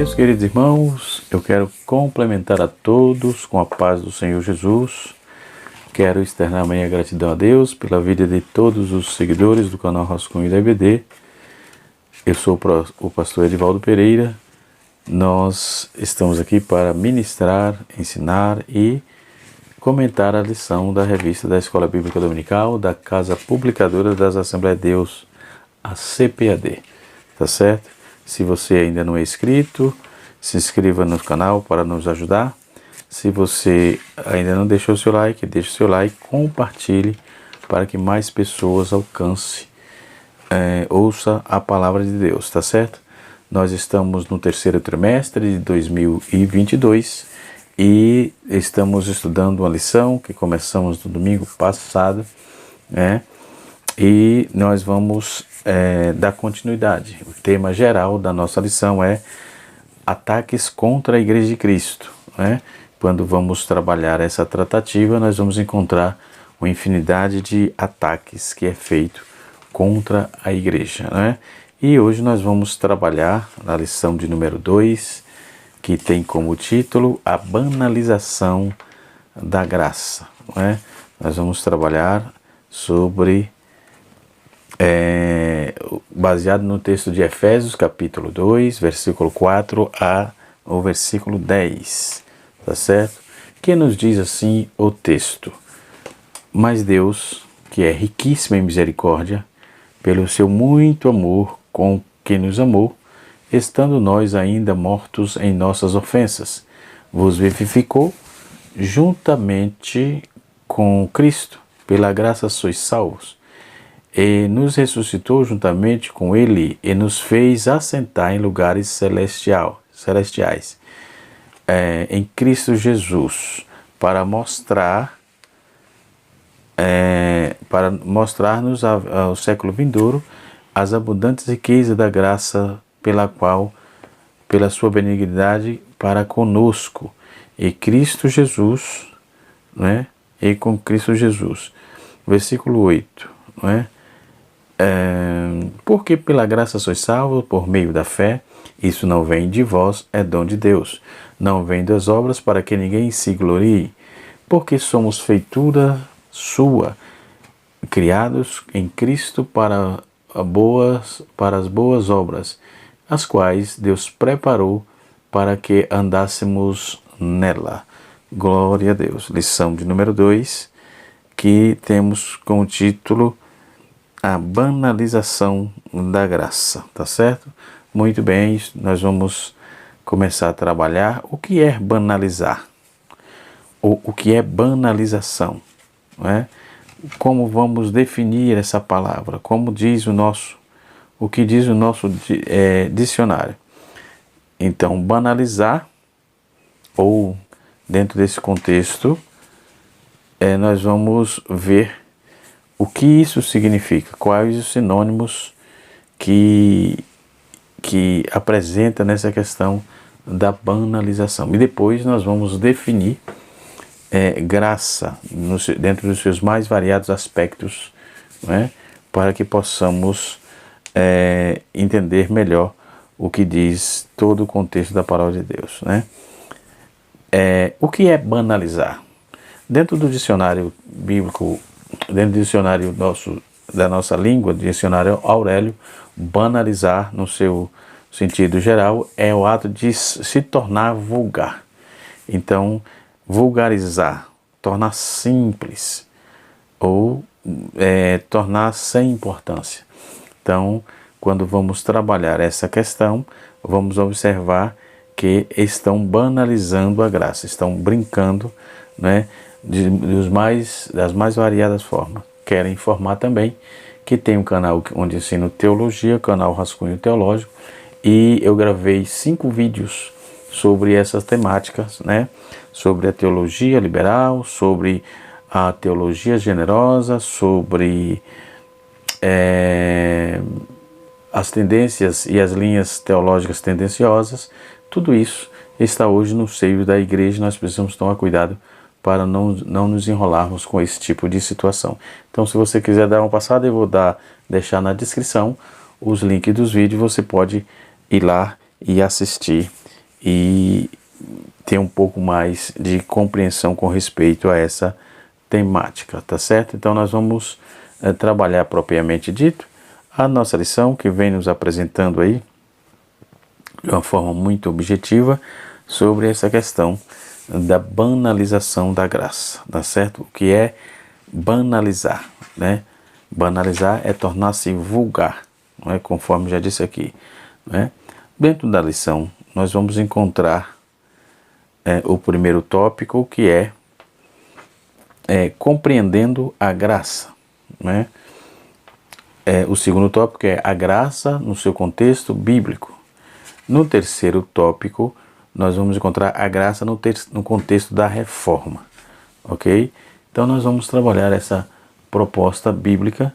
Meus queridos irmãos, eu quero complementar a todos com a paz do Senhor Jesus. Quero externar minha gratidão a Deus pela vida de todos os seguidores do canal Rascunho da IBD. Eu sou o pastor Edivaldo Pereira. Nós estamos aqui para ministrar, ensinar e comentar a lição da revista da Escola Bíblica Dominical da Casa Publicadora das Assembleias de Deus, a CPAD. Tá certo? Se você ainda não é inscrito, se inscreva no canal para nos ajudar. Se você ainda não deixou o seu like, deixe o seu like, compartilhe para que mais pessoas ouça a palavra de Deus, tá certo? Nós estamos no terceiro trimestre de 2022 e estamos estudando uma lição que começamos no domingo passado, né? E nós vamos dar continuidade. O tema geral da nossa lição é ataques contra a Igreja de Cristo, né? Quando vamos trabalhar essa tratativa, nós vamos encontrar uma infinidade de ataques que é feito contra a Igreja, né? E hoje nós vamos trabalhar na lição de número 2, que tem como título a banalização da graça, né? Nós vamos trabalhar sobre baseado no texto de Efésios, capítulo 2, versículo 4 ao versículo 10, tá certo? Que nos diz assim o texto: Mas Deus, que é riquíssimo em misericórdia, pelo seu muito amor com que nos amou, estando nós ainda mortos em nossas ofensas, vos vivificou juntamente com Cristo, pela graça sois salvos, e nos ressuscitou juntamente com Ele e nos fez assentar em lugares celestiais, em Cristo Jesus, para mostrar-nos ao século vindouro as abundantes riquezas da graça pela sua benignidade para conosco, e Cristo Jesus, né? E com Cristo Jesus. Versículo 8, né? Porque pela graça sois salvos por meio da fé, isso não vem de vós, é dom de Deus, não vem das obras para que ninguém se glorie, porque somos feitura sua, criados em Cristo para as boas obras, as quais Deus preparou para que andássemos nela. Glória a Deus. Lição de número 2, que temos como título a banalização da graça, tá certo? Muito bem, nós vamos começar a trabalhar o que é banalizar, ou o que é banalização, não é? Como vamos definir essa palavra, o que diz o nosso dicionário. Então, banalizar, ou dentro desse contexto, nós vamos ver o que isso significa, quais os sinônimos que apresenta nessa questão da banalização. E depois nós vamos definir graça dentro dos seus mais variados aspectos, né, para que possamos entender melhor o que diz todo o contexto da palavra de Deus, né? O que é banalizar? Dentro do dicionário bíblico, dentro do dicionário da nossa língua, dicionário Aurélio, banalizar, no seu sentido geral, é o ato de se tornar vulgar. Então, vulgarizar, tornar simples, ou tornar sem importância. Então, quando vamos trabalhar essa questão, vamos observar que estão banalizando a graça, estão brincando, né, das mais variadas formas. Quero informar também que tem um canal onde ensino teologia, o canal Rascunho Teológico, e eu gravei 5 vídeos sobre essas temáticas, né? Sobre a teologia liberal, sobre a teologia generosa, sobre as tendências e as linhas teológicas tendenciosas. Tudo isso está hoje no seio da igreja. Nós precisamos tomar cuidado para não nos enrolarmos com esse tipo de situação. Então, se você quiser dar uma passada, eu vou deixar na descrição os links dos vídeos. Você pode ir lá e assistir e ter um pouco mais de compreensão com respeito a essa temática, tá certo? Então nós vamos trabalhar propriamente dito a nossa lição, que vem nos apresentando aí de uma forma muito objetiva sobre essa questão da banalização da graça, tá certo? O que é banalizar, né? Banalizar é tornar-se vulgar, não é? Conforme já disse aqui, né? Dentro da lição, nós vamos encontrar o primeiro tópico, que é compreendendo a graça, né? O segundo tópico é a graça no seu contexto bíblico. No terceiro tópico, nós vamos encontrar a graça no contexto da reforma, ok? Então nós vamos trabalhar essa proposta bíblica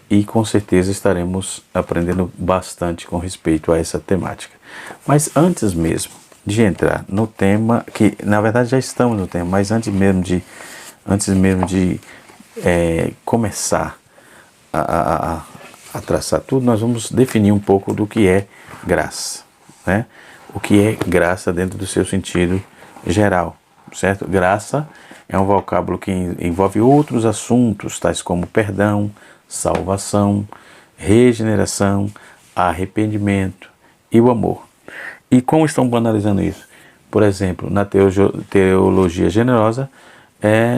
e com certeza estaremos aprendendo bastante com respeito a essa temática. Mas antes mesmo de entrar no tema, que na verdade já estamos no tema, mas antes mesmo de começar a traçar tudo, nós vamos definir um pouco do que é graça, né? O que é graça dentro do seu sentido geral, certo? Graça é um vocábulo que envolve outros assuntos, tais como perdão, salvação, regeneração, arrependimento e o amor. E como estão banalizando isso? Por exemplo, na teologia generosa,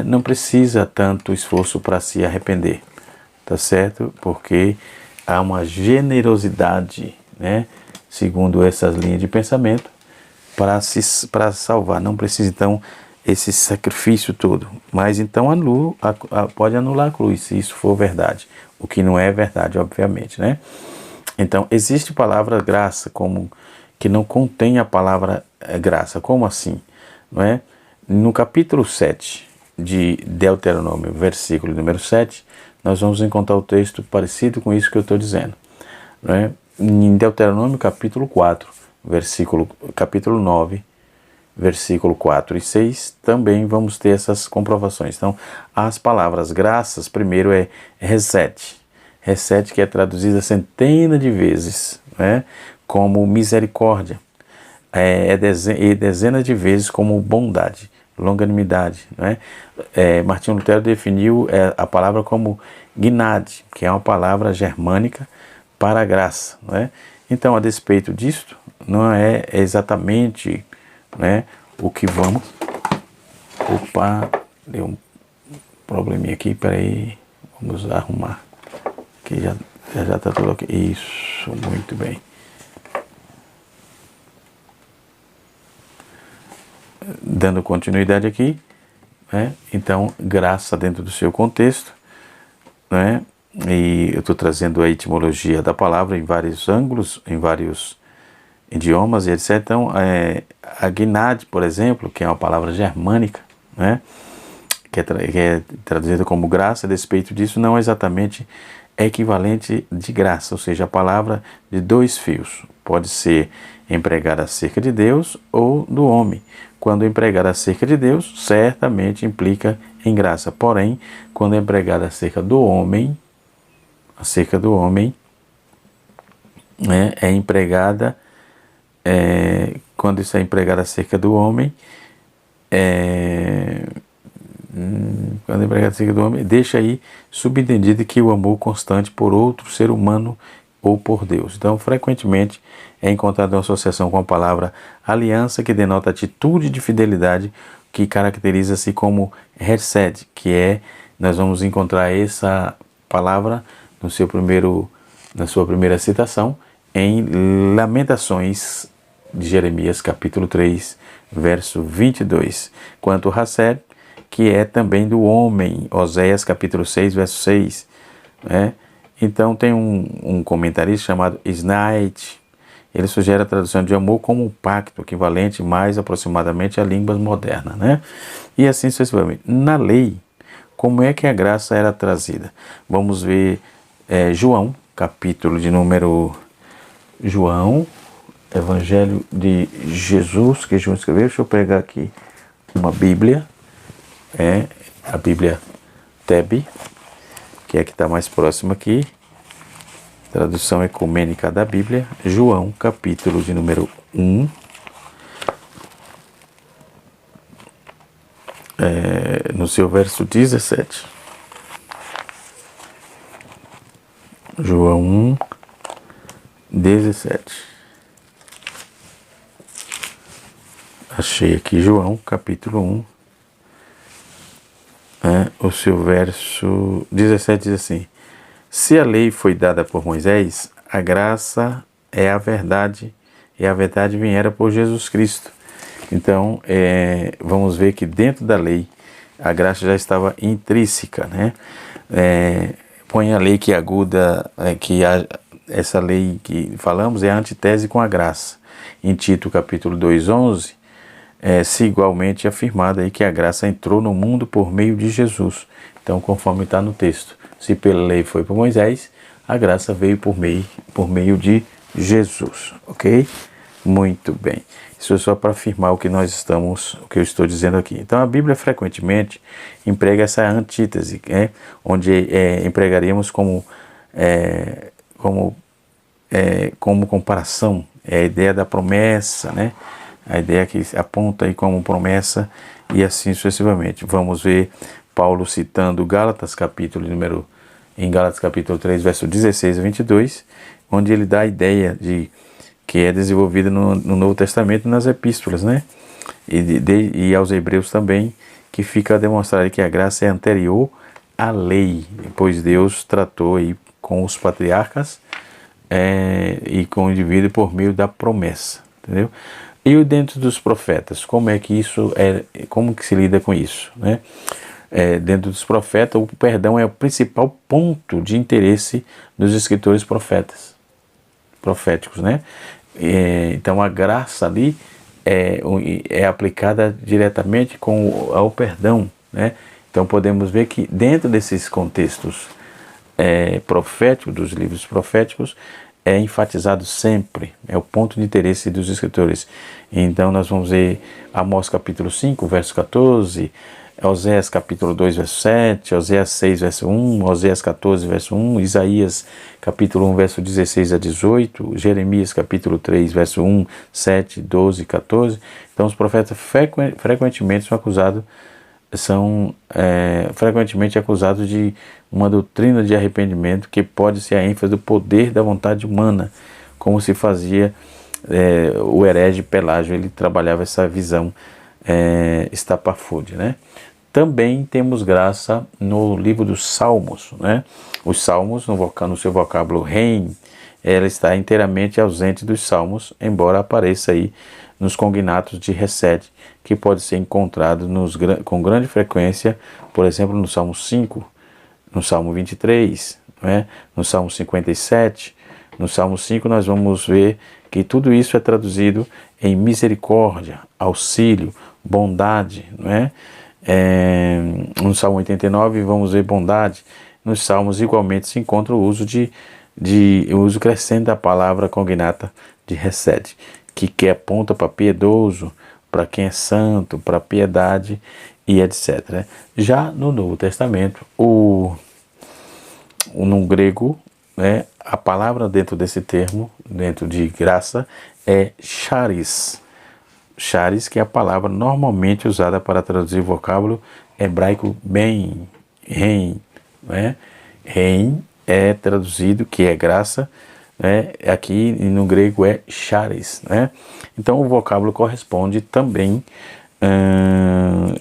não precisa tanto esforço para se arrepender, tá certo? Porque há uma generosidade, né? Segundo essas linhas de pensamento, para salvar. Não precisa, então, esse sacrifício todo. Mas, então, pode anular a cruz, se isso for verdade. O que não é verdade, obviamente, né? Então, existe palavra graça que não contém a palavra graça. Como assim? Não é? No capítulo 7 de Deuteronômio, versículo número 7, nós vamos encontrar o texto parecido com isso que eu estou dizendo, não é? Em Deuteronômio capítulo 4, capítulo 9, versículo 4 e 6, também vamos ter essas comprovações. Então, as palavras graças, primeiro é reset, que é traduzida centenas de vezes, né, como misericórdia, e dezenas de vezes como bondade, longanimidade, né? Martinho Lutero definiu a palavra como gnade, que é uma palavra germânica para a graça, né? Então, a despeito disto, não é exatamente, né, o que vamos... Opa, deu um probleminha aqui, peraí, vamos arrumar, que já está tudo ok. Isso, muito bem. Dando continuidade aqui, né? Então, graça dentro do seu contexto, né? E eu estou trazendo a etimologia da palavra em vários ângulos, em vários idiomas e etc. Então, a gnade, por exemplo, que é uma palavra germânica, né? Que é traduzida como graça, a despeito disso, não é exatamente equivalente de graça, ou seja, a palavra de dois fios. Pode ser empregada acerca de Deus ou do homem. Quando empregada acerca de Deus, certamente implica em graça. Porém, quando empregada acerca do homem, né, é empregada, quando isso é empregado acerca do homem, quando é empregado acerca do homem, deixa aí subentendido que o amor constante por outro ser humano ou por Deus. Então, frequentemente é encontrada uma associação com a palavra aliança, que denota atitude de fidelidade, que caracteriza-se como hesed, nós vamos encontrar essa palavra na sua primeira citação em Lamentações de Jeremias, capítulo 3, verso 22. Quanto hesed, que é também do homem, Oséias, capítulo 6, verso 6, né? Então tem um comentarista chamado Snite. Ele sugere a tradução de amor como um pacto, equivalente mais aproximadamente a línguas modernas, né? E assim sucessivamente. Na lei, como é que a graça era trazida? Vamos ver João, capítulo de número... João, Evangelho de Jesus, que João escreveu. Deixa eu pegar aqui uma Bíblia, a Bíblia Teb, que é a que está mais próxima aqui, tradução ecumênica da Bíblia. João, capítulo de número 1, no seu verso 17. João 1, 17. Achei aqui João, capítulo 1. O seu verso 17 diz assim: se a lei foi dada por Moisés, a graça é a verdade, e a verdade viera por Jesus Cristo. Então, vamos ver que dentro da lei, a graça já estava intrínseca, né? Põe a lei que aguda, essa lei que falamos é a antítese com a graça. Em Tito, capítulo 2:11, se igualmente afirmado aí que a graça entrou no mundo por meio de Jesus. Então, conforme está no texto, se pela lei foi por Moisés, a graça veio por meio de Jesus, ok? Muito bem. Isso é só para afirmar o que eu estou dizendo aqui. Então, a Bíblia frequentemente emprega essa antítese, onde empregaríamos como comparação, a ideia da promessa, né? A ideia que aponta aí como promessa e assim sucessivamente. Vamos ver Paulo citando em Gálatas capítulo 3, verso 16 a 22, onde ele dá a ideia que é desenvolvida no Novo Testamento nas epístolas, né? E aos Hebreus também, que fica a demonstrar que a graça é anterior à lei, pois Deus tratou aí com os patriarcas e com o indivíduo por meio da promessa, entendeu? E dentro dos profetas, como que se lida com isso, né? Dentro dos profetas, o perdão é o principal ponto de interesse dos escritores proféticos, né? Então a graça ali é aplicada diretamente ao perdão, né? Então podemos ver que dentro desses contextos proféticos, dos livros proféticos, é enfatizado sempre, é o ponto de interesse dos escritores. Então nós vamos ver Amós capítulo 5, verso 14, Oséias capítulo 2, verso 7, Oséias 6, verso 1, Oséias 14, verso 1, Isaías capítulo 1, verso 16 a 18, Jeremias capítulo 3, verso 1, 7, 12 e 14. Então os profetas frequentemente são frequentemente acusados de uma doutrina de arrependimento que pode ser a ênfase do poder da vontade humana, como se fazia o herege Pelágio. Ele trabalhava essa visão estapafúrdia, né? Também temos graça no livro dos Salmos, né? Os Salmos, no seu vocábulo rein, ela está inteiramente ausente dos Salmos, embora apareça aí nos cognatos de Hesed, que pode ser encontrado com grande frequência, por exemplo, no Salmo 5, no Salmo 23, né? No Salmo 57, no Salmo 5 nós vamos ver que tudo isso é traduzido em misericórdia, auxílio, bondade, não é? No Salmo 89 vamos ver bondade. Nos Salmos igualmente se encontra o uso o uso crescente da palavra cognata de Hesed, que aponta para piedoso, para quem é santo, para piedade e etc, né? Já no Novo Testamento, no grego, né, a palavra dentro desse termo, dentro de graça, é charis. Charis, que é a palavra normalmente usada para traduzir o vocábulo hebraico ben, rein, né? Rein é traduzido, que é graça, né? Aqui no grego é charis, né? Então o vocábulo corresponde também,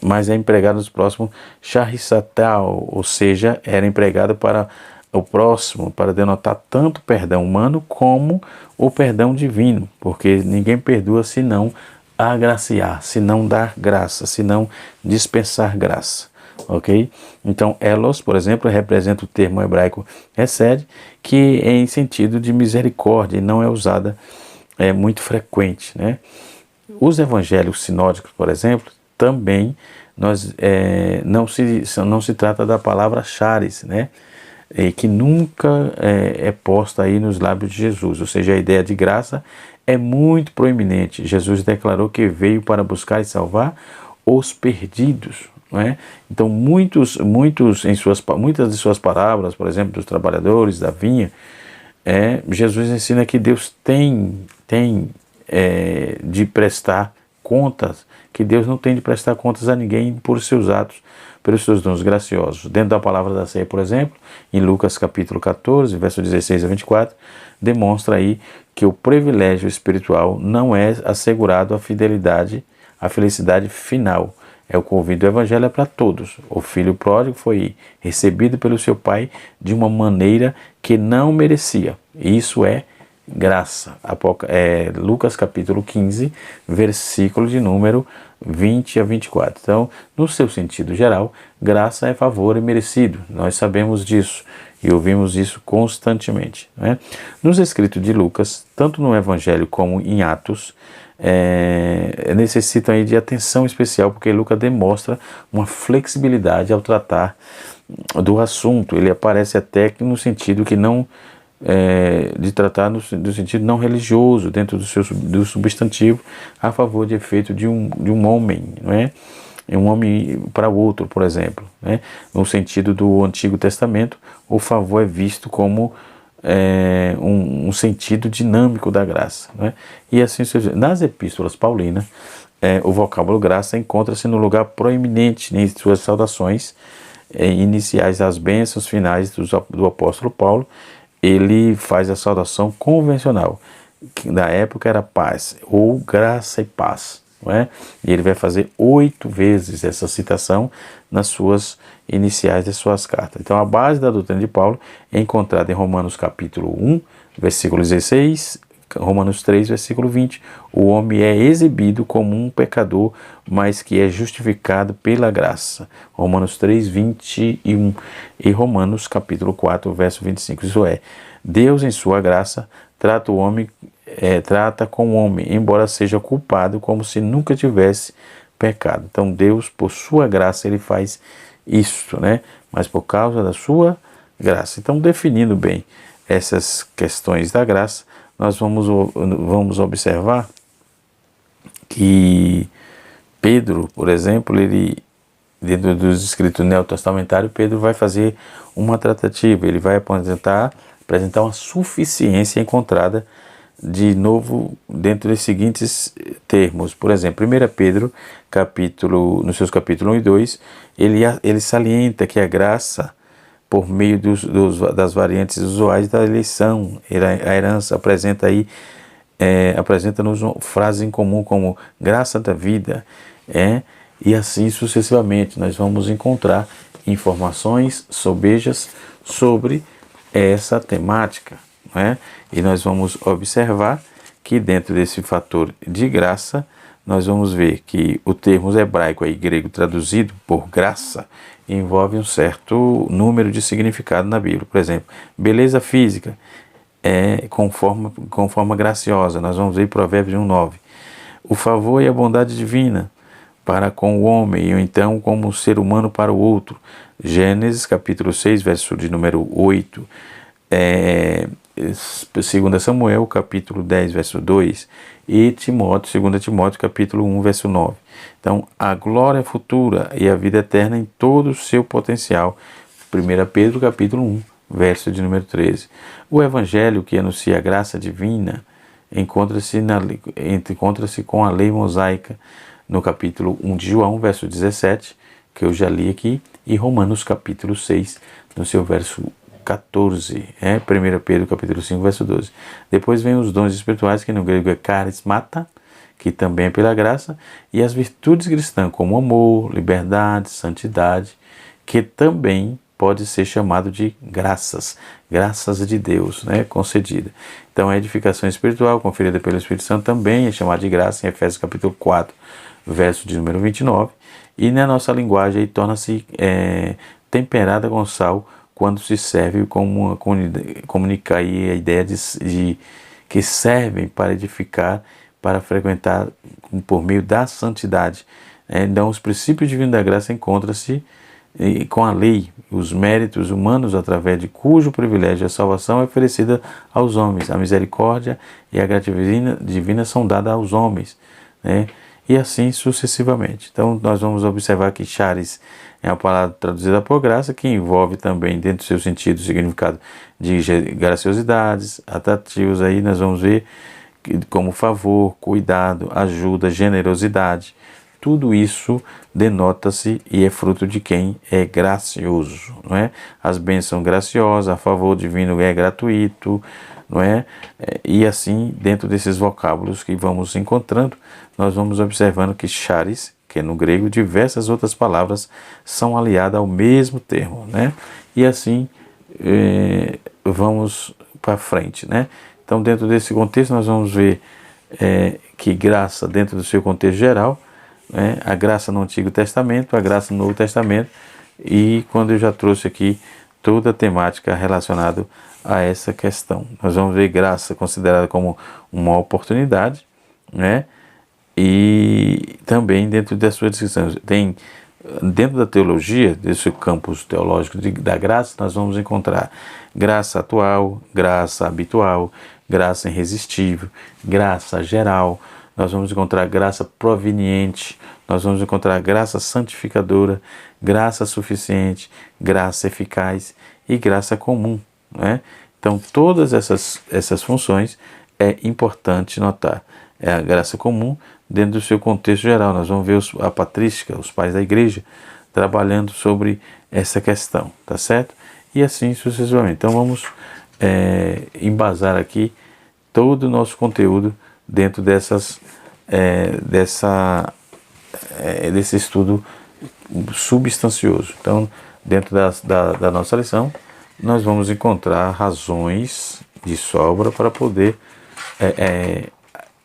mas é empregado nos próximos charisatal, ou seja, era empregado para o próximo, para denotar tanto o perdão humano como o perdão divino, porque ninguém perdoa se não agraciar, se não dar graça, se não dispensar graça, ok? Então, elos, por exemplo, representa o termo hebraico hesed, que é em sentido de misericórdia e não é usada, muito frequente, né? Os evangelhos sinódicos, por exemplo, também não se trata da palavra charis, né? Que nunca é posta aí nos lábios de Jesus, ou seja, a ideia de graça é muito proeminente. Jesus declarou que veio para buscar e salvar os perdidos, não é? Então muitas de suas parábolas, por exemplo, dos trabalhadores da vinha, Jesus ensina que Deus tem de prestar contas que Deus não tem de prestar contas a ninguém por seus atos, pelos seus dons graciosos. Dentro da palavra da ceia, por exemplo, em Lucas capítulo 14, verso 16 a 24, demonstra aí que o privilégio espiritual não é assegurado a fidelidade, a felicidade final. É o convite do Evangelho é para todos. O filho pródigo foi recebido pelo seu pai de uma maneira que não merecia. Isso é graça. Lucas capítulo 15, versículo de número 20 a 24. Então, no seu sentido geral, graça é favor merecido. Nós sabemos disso e ouvimos isso constantemente, né? Nos escritos de Lucas, tanto no Evangelho como em Atos, necessitam aí de atenção especial, porque Lucas demonstra uma flexibilidade ao tratar do assunto. Ele aparece até no sentido que não de tratar no sentido não religioso, dentro do substantivo, a favor de efeito de um homem, não é? Um homem para o outro, por exemplo, né? No sentido do Antigo Testamento, o favor é visto como um sentido dinâmico da graça, né? E assim, nas epístolas paulinas, o vocábulo graça encontra-se no lugar proeminente em suas saudações iniciais às bênçãos finais do apóstolo Paulo. Ele faz a saudação convencional, que na época era paz, ou graça e paz, não é? E ele vai fazer 8 vezes essa citação nas suas iniciais das suas cartas. Então a base da doutrina de Paulo é encontrada em Romanos capítulo 1, versículo 16, Romanos 3, versículo 20. O homem é exibido como um pecador, mas que é justificado pela graça. Romanos 3, 21. E Romanos capítulo 4, verso 25. Isso é, Deus em sua graça trata o homem, trata com o homem, embora seja culpado, como se nunca tivesse pecado. Então Deus, por sua graça, ele faz isso, né? Mas por causa da sua graça. Então, definindo bem essas questões da graça, nós vamos observar que Pedro, por exemplo, ele, dentro dos escritos neotestamentários, Pedro vai fazer uma tratativa, ele vai apresentar uma suficiência encontrada de novo dentro dos seguintes termos. Por exemplo, 1 Pedro, nos seus capítulos 1 e 2, ele salienta que a graça, por meio das variantes usuais da eleição, a herança, apresenta-nos frases em comum como graça da vida, e assim sucessivamente. Nós vamos encontrar informações sobejas sobre essa temática, não é? E nós vamos observar que dentro desse fator de graça, nós vamos ver que o termo hebraico e grego traduzido por graça envolve um certo número de significado na Bíblia. Por exemplo, beleza física com forma graciosa. Nós vamos ver Provérbios 1:9. O favor e a bondade divina para com o homem, ou então como ser humano para o outro. Gênesis capítulo 6, verso de número 8. 2 Samuel capítulo 10, verso 2. E 2 Timóteo capítulo 1, verso 9. Então, a glória futura e a vida eterna em todo o seu potencial. 1 Pedro capítulo 1, verso de número 13. O Evangelho que anuncia a graça divina encontra-se com a lei mosaica no capítulo 1 de João, verso 17, que eu já li aqui, e Romanos capítulo 6, no seu verso 14, 1 Pedro capítulo 5, verso 12. Depois vem os dons espirituais, que no grego é charismata, que também é pela graça, e as virtudes cristãs, como amor, liberdade, santidade, que também pode ser chamado de graças de Deus, concedida. Então, a edificação espiritual conferida pelo Espírito Santo também é chamada de graça, em Efésios capítulo 4, verso de número 29, e na nossa linguagem torna-se temperada com sal, quando se serve como comunicar aí a ideia de que servem para edificar, para frequentar por meio da santidade. Então, os princípios divinos da graça encontram-se com a lei, os méritos humanos através de cujo privilégio a salvação é oferecida aos homens. A misericórdia e a graça divina são dadas aos homens, e assim sucessivamente. Então, nós vamos observar que charis é uma palavra traduzida por graça, que envolve também, dentro do seu sentido, o significado de graciosidades, atrativos. Aí nós vamos ver como favor, cuidado, ajuda, generosidade, tudo isso denota-se e é fruto de quem é gracioso, não é? As bênçãos são graciosas, a favor divino é gratuito, não é? E assim, dentro desses vocábulos que vamos encontrando, nós vamos observando que charis, que é no grego, diversas outras palavras são aliadas ao mesmo termo, né? E assim, vamos para frente, né? Então, dentro desse contexto, nós vamos ver que graça, dentro do seu contexto geral, né? A graça no Antigo Testamento, a graça no Novo Testamento, e quando eu já trouxe aqui toda a temática relacionada a essa questão. Nós vamos ver graça considerada como uma oportunidade, né? E também dentro das suas descrições, dentro da teologia, desse campus teológico da graça, nós vamos encontrar graça atual, graça habitual, graça irresistível, graça geral, nós vamos encontrar graça proveniente, nós vamos encontrar graça santificadora, graça suficiente, graça eficaz e graça comum, né? Então, todas essas funções é importante notar. É a graça comum dentro do seu contexto geral. Nós vamos ver a patrística, os pais da igreja, trabalhando sobre essa questão, tá certo? E assim sucessivamente. Então, vamos embasar aqui todo o nosso conteúdo dentro desse estudo substancioso. Então, dentro da nossa lição, nós vamos encontrar razões de sobra para poder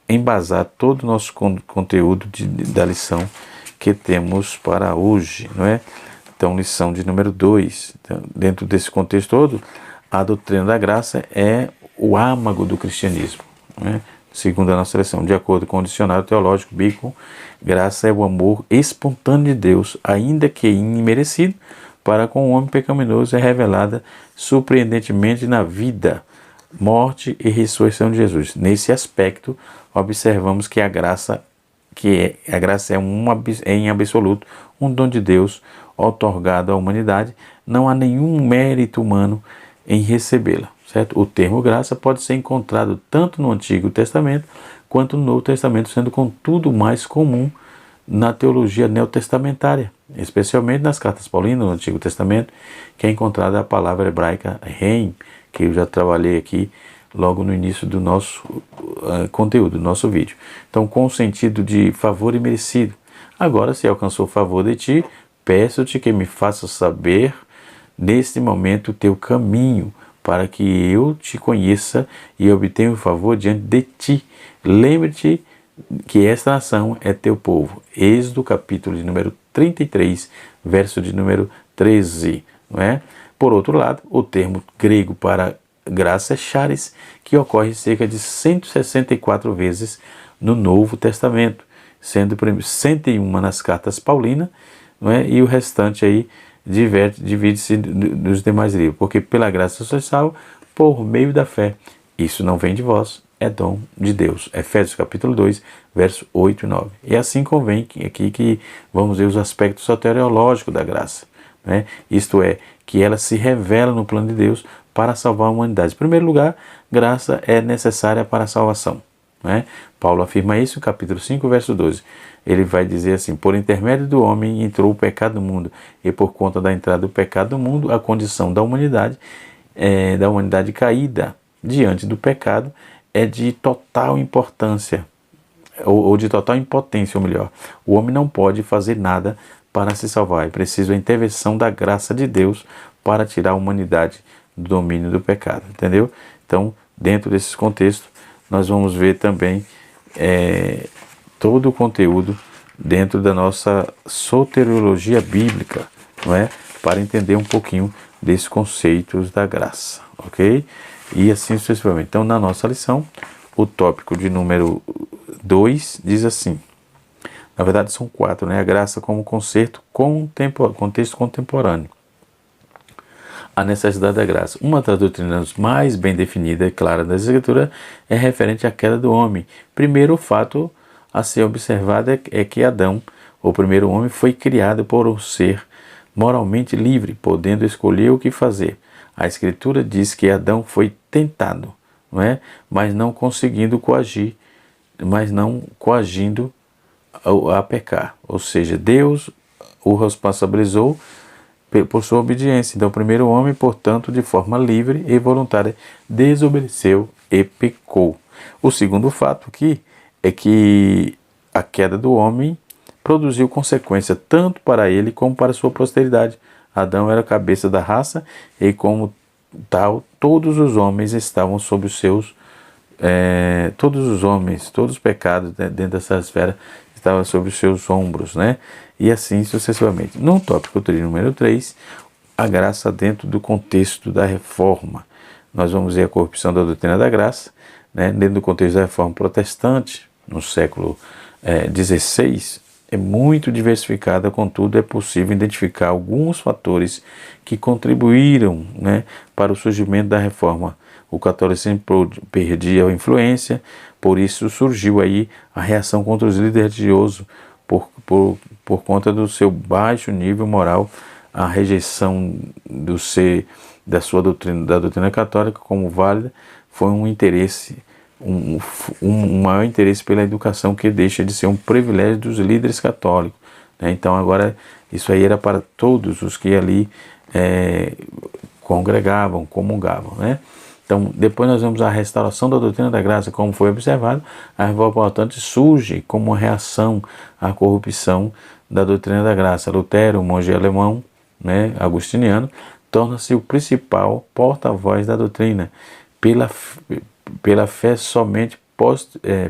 embasar todo o nosso conteúdo da lição que temos para hoje, não é? Então, lição de número 2. Então, dentro desse contexto todo, a doutrina da graça é o âmago do cristianismo, né? Segundo a nossa lição, de acordo com o dicionário teológico Bacon, graça é o amor espontâneo de Deus, ainda que imerecido, para com o homem pecaminoso é revelada surpreendentemente na vida, morte e ressurreição de Jesus. Nesse aspecto, observamos que a graça é em absoluto um dom de Deus outorgado à humanidade. Não há nenhum mérito humano em recebê-la, certo? O termo graça pode ser encontrado tanto no Antigo Testamento quanto no Novo Testamento, sendo contudo mais comum na teologia neotestamentária, especialmente nas cartas paulinas, no Antigo Testamento, que é encontrada a palavra hebraica reim, que eu já trabalhei aqui logo no início do nosso conteúdo, do nosso vídeo. Então, com o sentido de favor imerecido. Agora, se alcançou o favor de ti, peço-te que me faças saber neste momento o teu caminho, para que eu te conheça e obtenha o favor diante de ti. Lembre-te que esta nação é teu povo. Êxodo capítulo de número 33, verso de número 13. Não é? Por outro lado, o termo grego para graça é charis, que ocorre cerca de 164 vezes no Novo Testamento, sendo 101 nas cartas paulinas, não é? E o restante aí divide-se nos demais livros, porque pela graça sois salvos por meio da fé. Isso não vem de vós, é dom de Deus. Efésios capítulo 2, verso 8 e 9. E assim convém aqui que vamos ver os aspectos soteriológicos da graça, né? Isto é, que ela se revela no plano de Deus para salvar a humanidade. Em primeiro lugar, graça é necessária para a salvação, né? Paulo afirma isso no capítulo 5, verso 12. Ele vai dizer assim: por intermédio do homem entrou o pecado no mundo, e por conta da entrada do pecado no mundo, a condição da humanidade caída diante do pecado é de total importância, ou de total impotência, ou melhor. O homem não pode fazer nada para se salvar. É preciso a intervenção da graça de Deus para tirar a humanidade do domínio do pecado, entendeu? Então, dentro desse contexto, nós vamos ver também todo o conteúdo dentro da nossa soteriologia bíblica, não é? Para entender um pouquinho desses conceitos da graça, ok? E assim sucessivamente. Então, na nossa lição, o tópico de número 2 diz assim, na verdade são 4, né? A graça como contexto contemporâneo. A necessidade da graça. Uma das doutrinas mais bem definida e clara da Escritura é referente à queda do homem. Primeiro, o fato a ser observado é que Adão, o primeiro homem, foi criado por um ser moralmente livre, podendo escolher o que fazer. A Escritura diz que Adão foi tentado, não é? Mas não coagindo a pecar. Ou seja, Deus o responsabilizou por sua obediência. Então, o primeiro homem, portanto, de forma livre e voluntária, desobedeceu e pecou. O segundo fato aqui é que a queda do homem produziu consequência tanto para ele como para sua posteridade. Adão era a cabeça da raça e, como tal, todos os homens estavam sob os seus todos os homens, todos os pecados dentro dessa esfera estavam sobre os seus ombros, né? E assim sucessivamente. No tópico número 3, a graça dentro do contexto da reforma. Nós vamos ver a corrupção da doutrina da graça, né? Dentro do contexto da reforma protestante, no século XVI, é muito diversificada, contudo é possível identificar alguns fatores que contribuíram, né, para o surgimento da reforma. O catolicismo perdia a influência, por isso surgiu aí a reação contra os líderes religiosos por conta do seu baixo nível moral, a rejeição da doutrina católica como válida foi um interesse, um maior interesse pela educação, que deixa de ser um privilégio dos líderes católicos, né? Então agora isso aí era para todos os que ali congregavam, comungavam, né? Então, depois nós vemos a restauração da doutrina da graça, como foi observado. A reforma protestante surge como uma reação à corrupção da doutrina da graça. Lutero, um monge alemão, né, agustiniano, torna-se o principal porta-voz da doutrina. Pela fé somente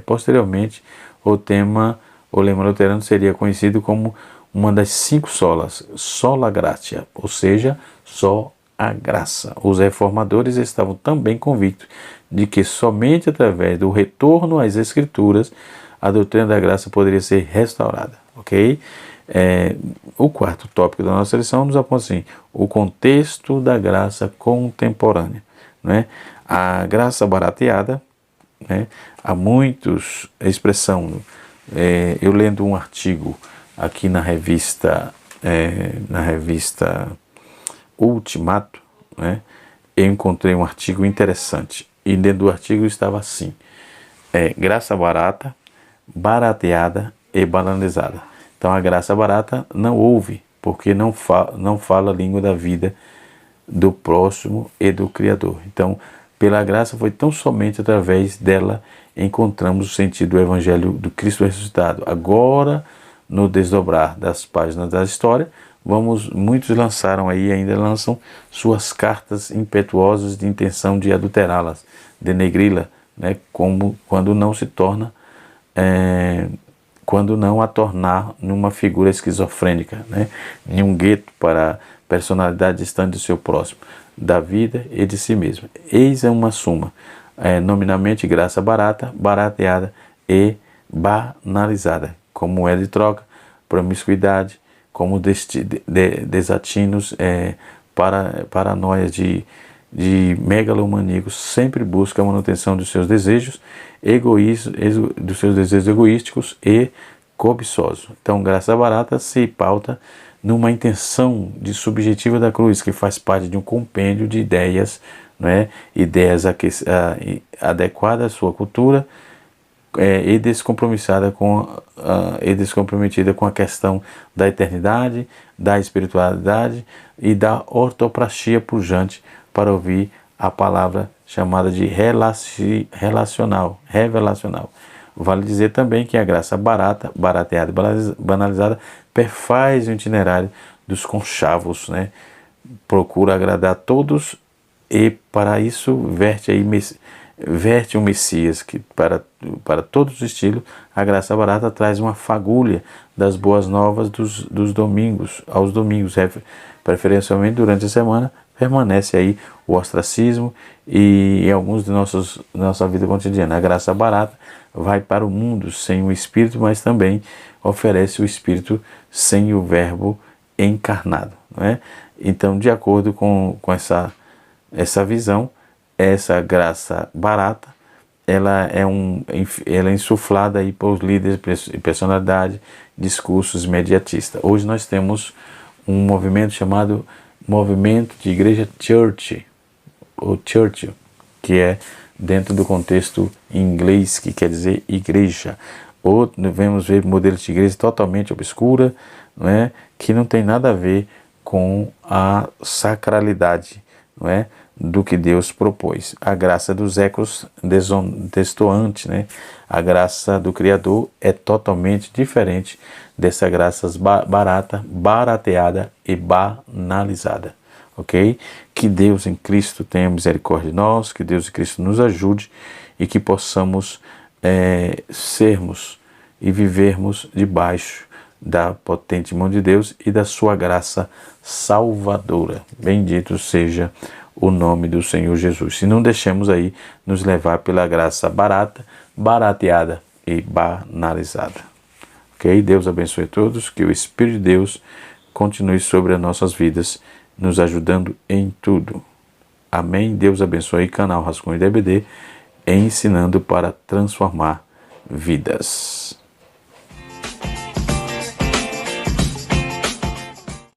posteriormente, o lema luterano seria conhecido como uma das 5 solas, sola gratia, ou seja, só a graça. Os reformadores estavam também convictos de que somente através do retorno às Escrituras a doutrina da graça poderia ser restaurada, ok? O quarto tópico da nossa lição nos aponta assim: o contexto da graça contemporânea, né? A graça barateada, né? Há muitos, a expressão, eu lendo um artigo aqui na revista Ultimato, né, eu encontrei um artigo interessante, e dentro do artigo estava assim: graça barata, barateada e banalizada. Então a graça barata não houve, porque não fala a língua da vida do próximo e do Criador. Então, pela graça foi tão somente através dela encontramos o sentido do Evangelho do Cristo ressuscitado. Agora, no desdobrar das páginas da história, muitos ainda lançam suas cartas impetuosas de intenção de adulterá-las, denegri-la, né, quando não a tornar numa figura esquizofrênica, né, em um gueto para personalidade distante do seu próximo, da vida e de si mesmo. Eis uma suma, nominalmente graça barata, barateada e banalizada, como moeda de troca, promiscuidade, como desatinos, paranoias de megalomaníacos, sempre busca a manutenção dos seus desejos egoísticos e cobiçosos. Então, graça barata se pauta numa intenção subjetiva da cruz, que faz parte de um compêndio de ideias, né? Ideias adequadas à sua cultura, e descomprometida com a questão da eternidade, da espiritualidade e da ortopraxia pujante para ouvir a palavra chamada de revelacional. Vale dizer também que a graça barateada e banalizada perfaz o itinerário dos conchavos, né? Procura agradar a todos e para isso verte um Messias que para todos os estilos. A graça barata traz uma fagulha das boas novas dos domingos aos domingos, preferencialmente durante a semana. Permanece aí o ostracismo e em alguns de nossa vida cotidiana. A graça barata vai para o mundo sem o Espírito, mas também oferece o Espírito sem o Verbo encarnado, não é? Então, de acordo com essa visão, essa graça barata, ela é insuflada aí por líderes e personalidade, discursos imediatistas. Hoje nós temos um movimento chamado Movimento de Igreja Church, ou Church, que é dentro do contexto em inglês, que quer dizer igreja. Ou devemos ver modelos de igreja totalmente obscura, não é? Que não tem nada a ver com a sacralidade, não é? Do que Deus propôs. A graça dos ecos destoante, né? A graça do Criador é totalmente diferente dessa graça barateada e banalizada. Ok? Que Deus em Cristo tenha misericórdia de nós, que Deus em Cristo nos ajude e que possamos sermos e vivermos debaixo da potente mão de Deus e da sua graça salvadora. Bendito seja o nome do Senhor Jesus. E não deixemos aí nos levar pela graça barateada e banalizada. Ok? Deus abençoe a todos, que o Espírito de Deus continue sobre as nossas vidas, nos ajudando em tudo. Amém? Deus abençoe. Canal Rascunho DBD, ensinando para transformar vidas.